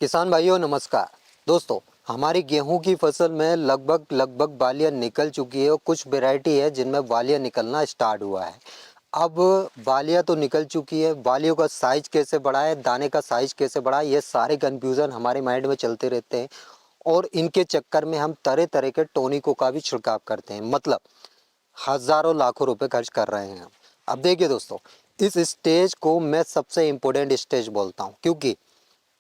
किसान भाइयों नमस्कार। दोस्तों, हमारी गेहूं की फसल में लगभग बालियां निकल चुकी है और कुछ वैरायटी है जिनमें बालियां निकलना स्टार्ट हुआ है। अब बालियां तो निकल चुकी है, बालियों का साइज कैसे बढ़ा है, दाने का साइज कैसे बढ़ा है, ये सारे कन्फ्यूज़न हमारे माइंड में चलते रहते हैं और इनके चक्कर में हम तरह तरह के टॉनिकों का भी छिड़काव करते हैं। मतलब हज़ारों लाखों रुपए खर्च कर रहे हैं हम। अब देखिए दोस्तों, इस स्टेज को मैं सबसे इम्पोर्टेंट स्टेज बोलता हूँ, क्योंकि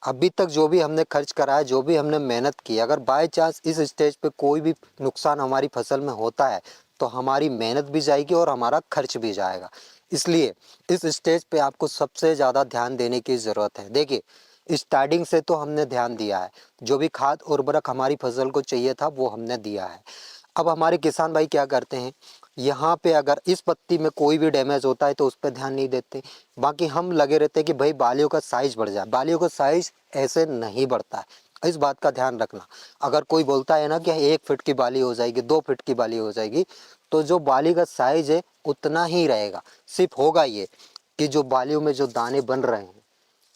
अभी तक जो भी हमने खर्च करा है, जो भी हमने मेहनत की, अगर बाय चांस इस स्टेज पे कोई भी नुकसान हमारी फसल में होता है तो हमारी मेहनत भी जाएगी और हमारा खर्च भी जाएगा। इसलिए इस स्टेज पे आपको सबसे ज़्यादा ध्यान देने की ज़रूरत है। देखिए, स्टार्टिंग से तो हमने ध्यान दिया है, जो भी खाद उर्वरक हमारी फसल को चाहिए था वो हमने दिया है। अब हमारे किसान भाई क्या करते हैं, यहाँ पे अगर इस पत्ती में कोई भी डैमेज होता है तो उस पर ध्यान नहीं देते। बाकी हम लगे रहते हैं कि भाई बालियों का साइज बढ़ जाए। बालियों का साइज ऐसे नहीं बढ़ता है, इस बात का ध्यान रखना। अगर कोई बोलता है ना कि 1 फीट की बाली हो जाएगी, 2 फीट की बाली हो जाएगी, तो जो बाली का साइज है उतना ही रहेगा। सिर्फ होगा ये कि जो बालियों में जो दाने बन रहे हैं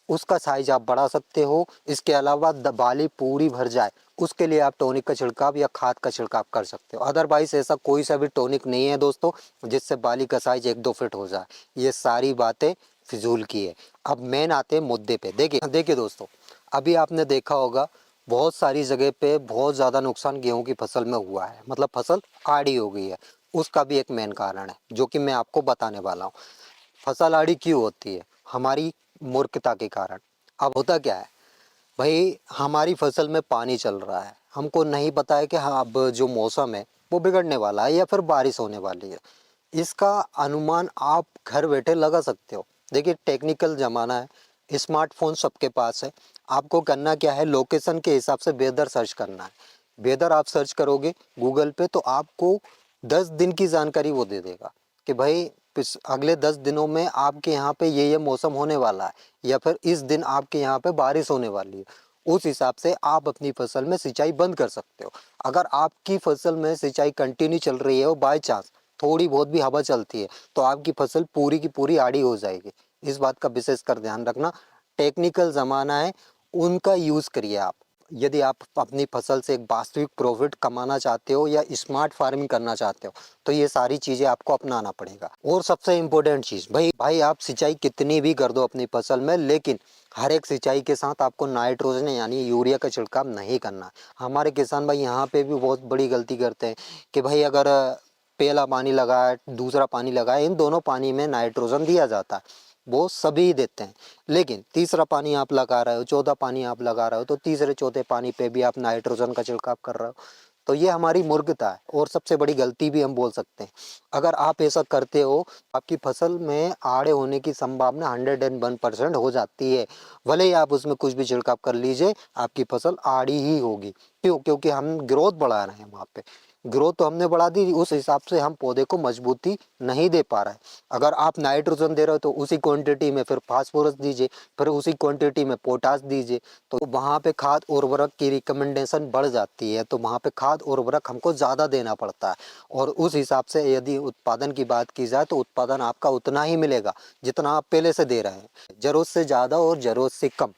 उसका साइज आप बढ़ा सकते हो। इसके अलावा बाली पूरी भर जाए उसके लिए आप टॉनिक का छिड़काव या खाद का छिड़काव कर सकते हो। अदरवाइज ऐसा कोई सा भी टॉनिक नहीं है दोस्तों जिससे बाली का साइज 1-2 फीट हो जाए। ये सारी बातें फिजूल की है। अब मेन आते हैं मुद्दे पे। देखिए देखिए दोस्तों, अभी आपने देखा होगा बहुत सारी जगह पे बहुत ज़्यादा नुकसान गेहूं की फसल में हुआ है, मतलब फसल आड़ी हो गई है। उसका भी एक मेन कारण है जो कि मैं आपको बताने वाला हूँ। फसल आड़ी क्यों होती है? हमारी मूर्खता के कारण। अब होता क्या है भाई, हमारी फसल में पानी चल रहा है, हमको नहीं पता है कि हाँ अब जो मौसम है वो बिगड़ने वाला है या फिर बारिश होने वाली है। इसका अनुमान आप घर बैठे लगा सकते हो। देखिए, टेक्निकल ज़माना है, स्मार्टफोन सबके पास है। आपको करना क्या है, लोकेशन के हिसाब से वेदर सर्च करना है। वेदर आप सर्च करोगे गूगल पे तो आपको 10 दिन की जानकारी वो दे देगा कि भाई अगले 10 दिनों में आपके यहाँ पे ये मौसम होने वाला है या फिर इस दिन आपके यहाँ पे बारिश होने वाली है। उस हिसाब से आप अपनी फसल में सिंचाई बंद कर सकते हो। अगर आपकी फसल में सिंचाई कंटिन्यू चल रही है और बाय चांस थोड़ी बहुत भी हवा चलती है तो आपकी फसल पूरी की पूरी आड़ी हो जाएगी। इस बात का विशेष कर ध्यान रखना। टेक्निकल ज़माना है, उनका यूज़ करिए आप। यदि आप अपनी फसल से एक वास्तविक प्रॉफिट कमाना चाहते हो या स्मार्ट फार्मिंग करना चाहते हो तो ये सारी चीज़ें आपको अपनाना पड़ेगा। और सबसे इम्पोर्टेंट चीज़, भाई आप सिंचाई कितनी भी कर दो अपनी फसल में, लेकिन हर एक सिंचाई के साथ आपको नाइट्रोजन यानी यूरिया का छिड़काव नहीं करना। हमारे किसान भाई यहाँ पे भी बहुत बड़ी गलती करते हैं कि भाई अगर पहला पानी लगाया दूसरा पानी लगाया, इन दोनों पानी में नाइट्रोजन दिया जाता है, वो सभी देते हैं। लेकिन तीसरा पानी आप लगा रहे हो, चौथा पानी आप लगा रहे हो, तो तीसरे चौथे पानी पे भी आप नाइट्रोजन का छिड़काव कर रहे हो। तो ये हमारी मूर्खता है और सबसे बड़ी गलती भी हम बोल सकते हैं। अगर आप ऐसा करते हो आपकी फसल में आड़े होने की संभावना 101% हो जाती है। भले ही आप उसमें कुछ भी छिड़काव कर लीजिए, आपकी फसल आड़ी ही होगी। क्यों? क्योंकि हम ग्रोथ बढ़ा रहे हैं वहाँ पे। ग्रोथ तो हमने बढ़ा दी, उस हिसाब से हम पौधे को मजबूती नहीं दे पा रहे हैं। अगर आप नाइट्रोजन दे रहे हो तो उसी क्वांटिटी में फिर फास्फोरस दीजिए, फिर उसी क्वांटिटी में पोटास दीजिए, तो वहाँ पे खाद उर्वरक की रिकमेंडेशन बढ़ जाती है। तो वहाँ पे खाद उर्वरक हमको ज़्यादा देना पड़ता है और उस हिसाब से यदि उत्पादन की बात की जाए तो उत्पादन आपका उतना ही मिलेगा जितना आप पहले से दे रहे हैं। ज़रूरत से ज़्यादा और ज़रूरत से कम,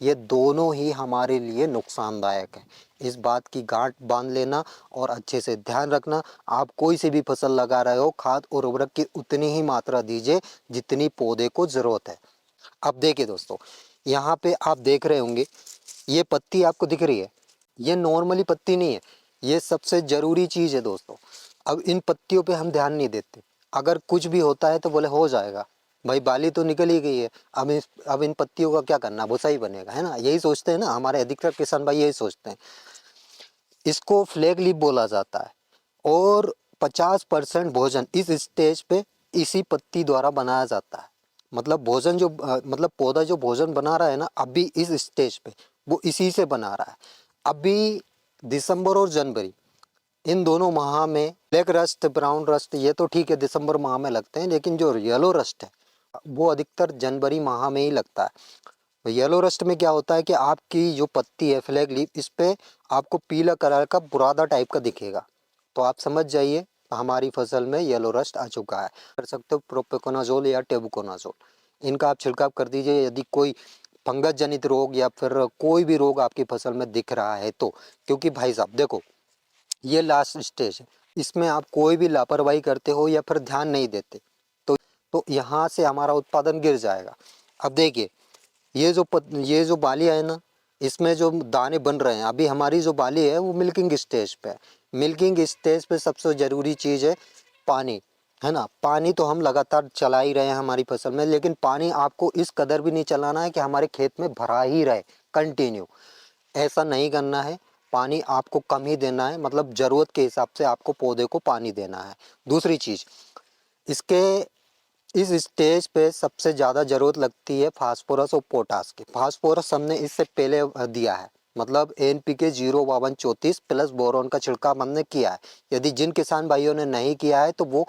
ये दोनों ही हमारे लिए नुकसानदायक है। इस बात की गांठ बांध लेना और अच्छे से ध्यान रखना। आप कोई सी भी फसल लगा रहे हो, खाद और उर्वरक की उतनी ही मात्रा दीजिए जितनी पौधे को ज़रूरत है। अब देखिए दोस्तों, यहाँ पे आप देख रहे होंगे ये पत्ती आपको दिख रही है, ये नॉर्मली पत्ती नहीं है, ये सबसे ज़रूरी चीज़ है दोस्तों। अब इन पत्तियों पे हम ध्यान नहीं देते। अगर कुछ भी होता है तो बोले हो जाएगा, भाई बाली तो निकल ही गई है, अब इन पत्तियों का क्या करना, भूसा ही बनेगा, है ना? यही सोचते हैं ना हमारे अधिकतर किसान भाई, यही सोचते हैं। इसको फ्लैग लीफ बोला जाता है और 50% भोजन इस स्टेज पे इसी पत्ती द्वारा बनाया जाता है। मतलब भोजन जो मतलब पौधा जो भोजन बना रहा है ना अभी इस स्टेज पे, वो इसी से बना रहा है। अभी दिसंबर और जनवरी, इन दोनों माह में ब्लैक रस्ट ब्राउन रस्ट ये तो ठीक है दिसंबर माह में लगते हैं, लेकिन जो येलो रस्ट है वो अधिकतर जनवरी माह में ही लगता है। येलो रस्ट में क्या होता है कि आपकी जो पत्ती है फ्लैग लीफ, इस पे आपको पीला कलर का बुरादा टाइप का दिखेगा। तो आप समझ जाइए हमारी फसल में येलो रस्ट आ चुका है। कर सकते हो प्रोपेकोनाजोल या टेबुकोनाजोल, इनका आप छिड़काव कर दीजिए। यदि कोई फंगस जनित रोग या फिर कोई भी रोग आपकी फसल में दिख रहा है तो, क्योंकि भाई साहब देखो ये लास्ट स्टेज है, इसमें आप कोई भी लापरवाही करते हो या फिर ध्यान नहीं देते तो यहाँ से हमारा उत्पादन गिर जाएगा। अब देखिए ये जो बालियाँ है ना, इसमें जो दाने बन रहे हैं, अभी हमारी जो बाली है वो मिल्किंग स्टेज पे है। मिल्किंग स्टेज पे सबसे ज़रूरी चीज़ है पानी, है ना। पानी तो हम लगातार चला ही रहे हैं हमारी फसल में, लेकिन पानी आपको इस कदर भी नहीं चलाना है कि हमारे खेत में भरा ही रहे कंटिन्यू, ऐसा नहीं करना है। पानी आपको कम ही देना है, मतलब ज़रूरत के हिसाब से आपको पौधे को पानी देना है। दूसरी चीज़, इसके इस स्टेज पे सबसे ज़्यादा ज़रूरत लगती है फास्फोरस और पोटास की। फास्फोरस हमने इससे पहले दिया है, मतलब NPK 05234 प्लस बोरोन का छिड़काव हमने किया है। यदि जिन किसान भाइयों ने नहीं किया है तो वो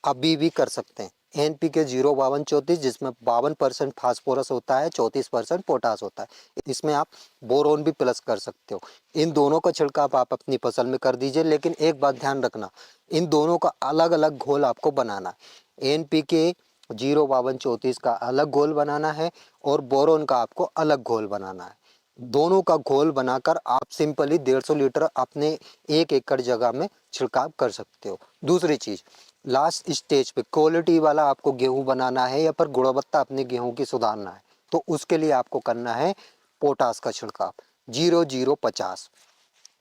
अभी भी कर सकते हैं। NPK 05234 जिसमें 52% फास्फोरस होता है, 34% पोटास होता है। इसमें आप बोरोन भी प्लस कर सकते हो। इन दोनों का छिड़काव आप अपनी फसल में कर दीजिए, लेकिन एक बात ध्यान रखना, इन दोनों का अलग अलग घोल आपको बनाना है। NPK 05234 का अलग घोल बनाना है और बोरोन का आपको अलग घोल बनाना है। दोनों का घोल बनाकर आप सिंपली 150 लीटर अपने 1 एकड़ जगह में छिड़काव कर सकते हो। दूसरी चीज़, लास्ट स्टेज पे क्वालिटी वाला आपको गेहूं बनाना है या फिर गुणवत्ता अपने गेहूं की सुधारना है, तो उसके लिए आपको करना है पोटास का छिड़काव 0050।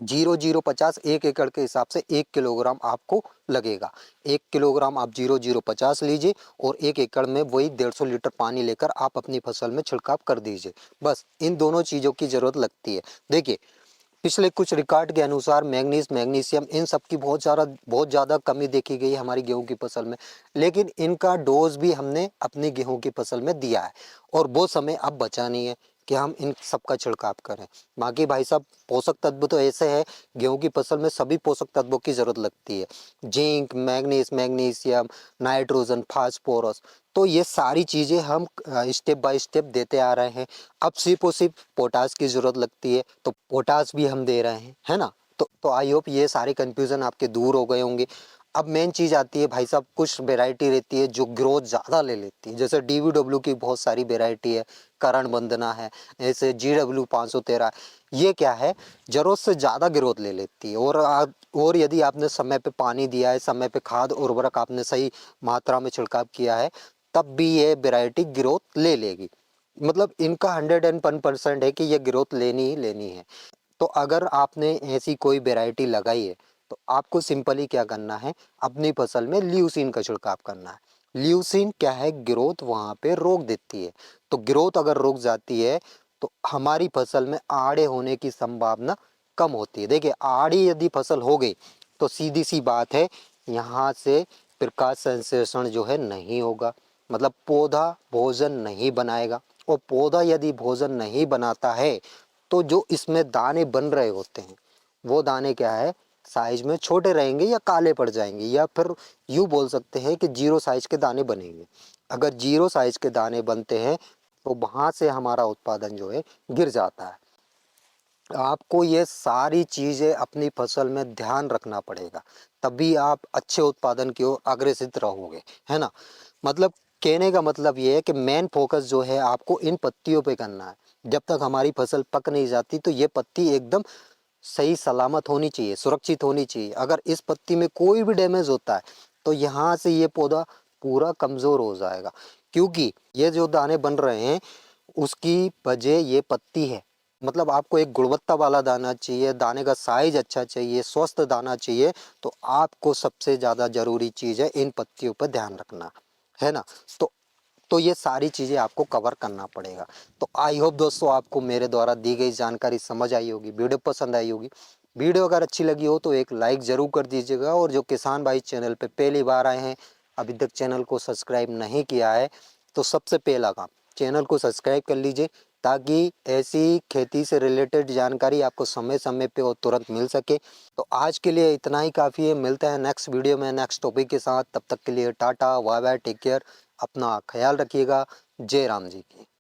0050 1 एकड़ के हिसाब से 1 किलोग्राम आपको लगेगा। 1 किलोग्राम आप 0050 लीजिए और 1 एकड़ में वही 150 लीटर पानी लेकर आप अपनी फसल में छिड़काव कर दीजिए। बस इन दोनों चीज़ों की ज़रूरत लगती है। देखिए पिछले कुछ रिकॉर्ड के अनुसार मैग्नीज, मैग्नीशियम इन सब की बहुत ज़्यादा कमी देखी गई है हमारी गेहूं की फसल में, लेकिन इनका डोज भी हमने अपनी गेहूं की फसल में दिया है और वो समय अब बचा नहीं है कि हम इन सब का छिड़काव करें। बाकी भाई साहब पोषक तत्व तो ऐसे है, गेहूं की फसल में सभी पोषक तत्वों की ज़रूरत लगती है, zinc, manganese, magnesium, nitrogen, phosphorus, तो ये सारी चीज़ें हम स्टेप बाय स्टेप देते आ रहे हैं। अब सिर्फ और सिर्फ पोटास की ज़रूरत लगती है तो पोटास भी हम दे रहे हैं, है ना। तो आई होप ये सारे कन्फ्यूज़न आपके दूर हो गए होंगे। अब मेन चीज़ आती है भाई साहब, कुछ वेराइटी रहती है जो ग्रोथ ज़्यादा ले लेती है, जैसे DVW की बहुत सारी वेराइटी है, करण वंदना है, ऐसे GW 513, ये क्या है, ज़रूरत से ज़्यादा ग्रोथ ले लेती है। और यदि आपने समय पे पानी दिया है, समय पे खाद उर्वरक आपने सही मात्रा में छिड़काव किया है, तब भी ये वेराइटी ग्रोथ ले लेगी। मतलब इनका 101% है कि ये ग्रोथ लेनी ही लेनी है। तो अगर आपने ऐसी कोई वेराइटी लगाई है तो आपको सिंपली क्या करना है, अपनी फसल में ल्यूसीन का छिड़काव करना है। ल्यूसीन क्या है, ग्रोथ वहाँ पे रोक देती है। तो ग्रोथ अगर रुक जाती है तो हमारी फसल में आड़े होने की संभावना कम होती है। देखिए आड़ी यदि फसल हो गई तो सीधी सी बात है, यहाँ से प्रकाश संश्लेषण जो है नहीं होगा, मतलब पौधा भोजन नहीं बनाएगा। और पौधा यदि भोजन नहीं बनाता है तो जो इसमें दाने बन रहे होते हैं वो दाने क्या है, साइज में छोटे रहेंगे या काले पड़ जाएंगे, या फिर यूँ बोल सकते हैं कि जीरो साइज के दाने बनेंगे। अगर जीरो साइज के दाने बनते हैं तो वहाँ से हमारा उत्पादन जो है गिर जाता है। आपको ये सारी चीज़ें अपनी फसल में ध्यान रखना पड़ेगा, तभी आप अच्छे उत्पादन की ओर अग्रसित रहोगे, है ना। मतलब कहने का मतलब ये है कि मेन फोकस जो है आपको इन पत्तियों पे करना है। जब तक हमारी फसल पक नहीं जाती तो ये पत्ती एकदम सही सलामत होनी चाहिए, सुरक्षित होनी चाहिए। अगर इस पत्ती में कोई भी डैमेज होता है तो यहाँ से ये पौधा पूरा कमज़ोर हो जाएगा, क्योंकि ये जो दाने बन रहे हैं उसकी वजह ये पत्ती है। मतलब आपको एक गुणवत्ता वाला दाना चाहिए, दाने का साइज अच्छा चाहिए, स्वस्थ दाना चाहिए, तो आपको सबसे ज़्यादा ज़रूरी चीज़ है इन पत्तियों पर ध्यान रखना, है ना। तो ये सारी चीज़ें आपको कवर करना पड़ेगा। तो आई होप दोस्तों आपको मेरे द्वारा दी गई जानकारी समझ आई होगी, वीडियो पसंद आई होगी। वीडियो अगर अच्छी लगी हो तो एक लाइक ज़रूर कर दीजिएगा, और जो किसान भाई चैनल पे पहली बार आए हैं, अभी तक चैनल को सब्सक्राइब नहीं किया है, तो सबसे पहला काम चैनल को सब्सक्राइब कर लीजिए, ताकि ऐसी खेती से रिलेटेड जानकारी आपको समय समय पे और तुरंत मिल सके। तो आज के लिए इतना ही काफ़ी है, मिलता है नेक्स्ट वीडियो में नेक्स्ट टॉपिक के साथ। तब तक के लिए टाटा बाय बाय, टेक केयर, अपना ख्याल रखिएगा। जय राम जी की।